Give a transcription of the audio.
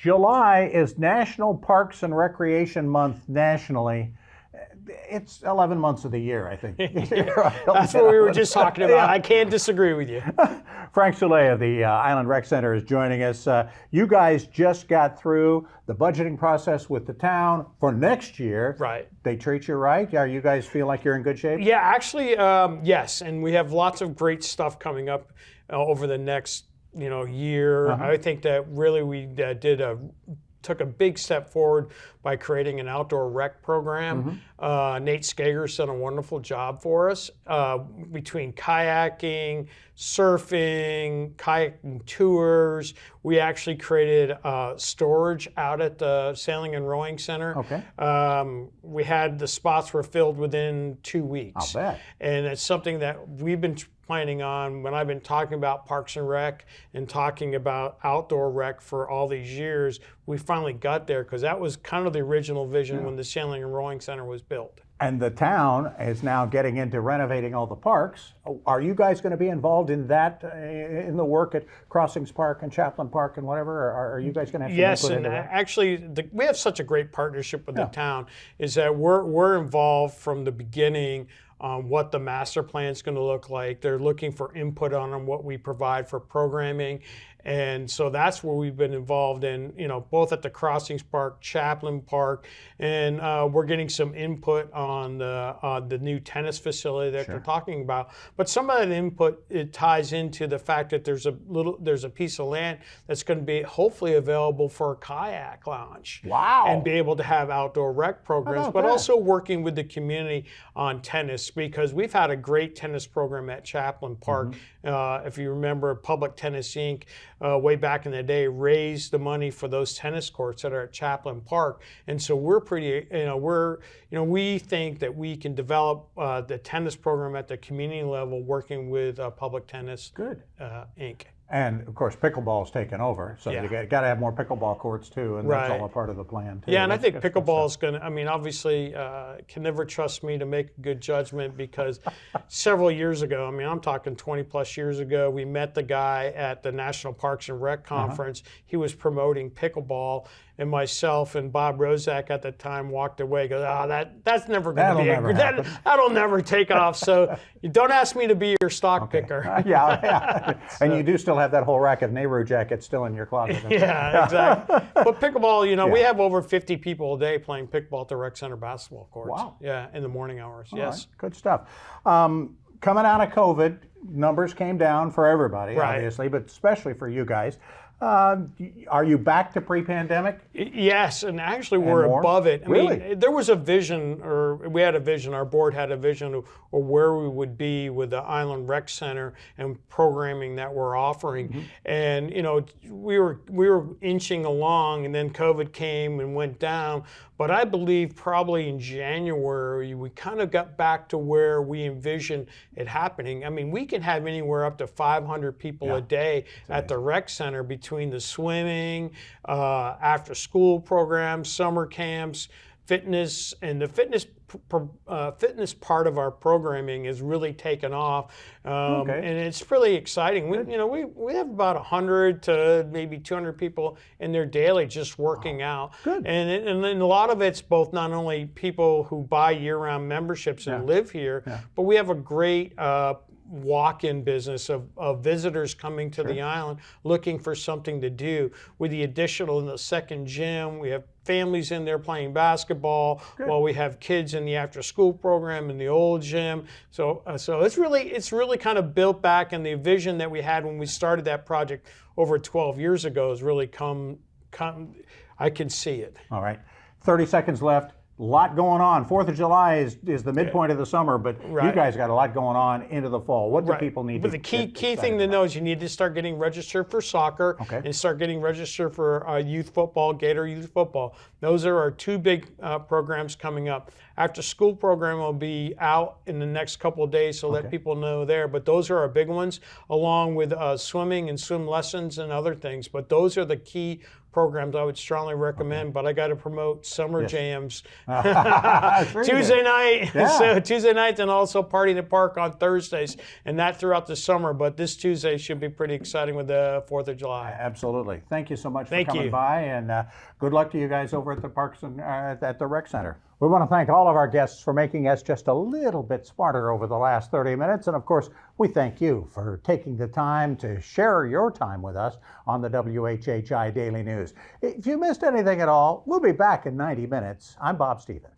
July is National Parks and Recreation Month nationally. It's 11 months of the year, I think. That's what we were just talking about. I can't disagree with you. Frank Soule of the Island Rec Center is joining us. You guys just got through the budgeting process with the town for next year. Right. They treat you right? Are you guys feel like you're in good shape? Yeah, actually, yes. And we have lots of great stuff coming up over the next year. I think that really we took a big step forward by creating an outdoor rec program. Nate Skager's done a wonderful job for us between kayaking, surfing, kayaking tours. We actually created storage out at the Sailing and Rowing Center. Okay. We had the spots were filled within 2 weeks. I'll bet. And it's something that we've been planning on when I've been talking about Parks and Rec and talking about outdoor rec for all these years. We finally got there because that was kind of the original vision when the Sailing and Rowing Center was built. And the town is now getting into renovating all the parks. Are you guys going to be involved in that, in the work at Crossings Park and Chaplin Park and whatever? Or are you guys going to have Yes, some and input into that? actually, we have such a great partnership with the town, is that we're involved from the beginning on what the master plan is going to look like. They're looking for input on what we provide for programming. And so that's where we've been involved in, both at the Crossings Park, Chaplin Park, and we're getting some input on the new tennis facility that they're talking about. But some of that input, it ties into the fact that there's a piece of land that's going to be hopefully available for a kayak launch. Wow. And be able to have outdoor rec programs, but also working with the community on tennis, because we've had a great tennis program at Chaplin Park. If you remember, Public Tennis Inc., way back in the day, raised the money for those tennis courts that are at Chaplin Park. And so we're pretty, we think that we can develop the tennis program at the community level working with Public Tennis Inc. And of course, pickleball's taken over, so you got to have more pickleball courts too, and that's all a part of the plan too. Yeah, and I think pickleball is going to, obviously, can never trust me to make a good judgment, because several years ago, I'm talking 20 plus years ago, we met the guy at the National Parks and Rec Conference. He was promoting pickleball, and myself and Bob Rozak at the time walked away, goes, that's never going to be that'll never take off. So you don't ask me to be your stock picker. And you do still have that whole rack of Nehru jackets still in your closet. Yeah, exactly. But pickleball, we have over 50 people a day playing pickleball at the rec center basketball courts. Wow. Yeah, in the morning hours. All yes. Right. Good stuff. Coming out of COVID, numbers came down for everybody, obviously, but especially for you guys. Are you back to pre-pandemic? Yes, and actually we're above it. I mean, there was a vision, or we had a vision, our board had a vision of where we would be with the Island Rec Center and programming that we're offering. And, we were inching along, and then COVID came and went down. But I believe probably in January, we kind of got back to where we envisioned it happening. We can have anywhere up to 500 people a day at the rec center between the swimming, after school programs, summer camps, fitness, and the fitness part of our programming is really taken off, and it's really exciting. We have about 100 to maybe 200 people in there daily just working out. Good. And a lot of it's both not only people who buy year-round memberships and live here, but we have a great walk-in business of visitors coming to the island looking for something to do. With the additional in the second gym, we have families in there playing basketball, while we have kids in the after-school program in the old gym. So it's really kind of built back, and the vision that we had when we started that project over 12 years ago has really come. I can see it. All right, 30 seconds left. A lot going on. 4th of July is the midpoint of the summer, but you guys got a lot going on into the fall. What do people need to do? But the key thing to know is you need to start getting registered for soccer and start getting registered for youth football, Gator Youth Football. Those are our two big programs coming up. After school program will be out in the next couple of days, so let people know there. But those are our big ones, along with swimming and swim lessons and other things. But those are the key programs I would strongly recommend, but I got to promote summer Yes. jams. Sure you Tuesday do. night, Yeah. so Tuesday nights, and also Party in the Park on Thursdays, and that throughout the summer. But this Tuesday should be pretty exciting with the 4th of July. Absolutely. Thank you so much for Thank coming you. by, and good luck to you guys over at the Parks and at the Rec Center. We want to thank all of our guests for making us just a little bit smarter over the last 30 minutes. And of course, we thank you for taking the time to share your time with us on the WHHI Daily News. If you missed anything at all, we'll be back in 90 minutes. I'm Bob Stevens.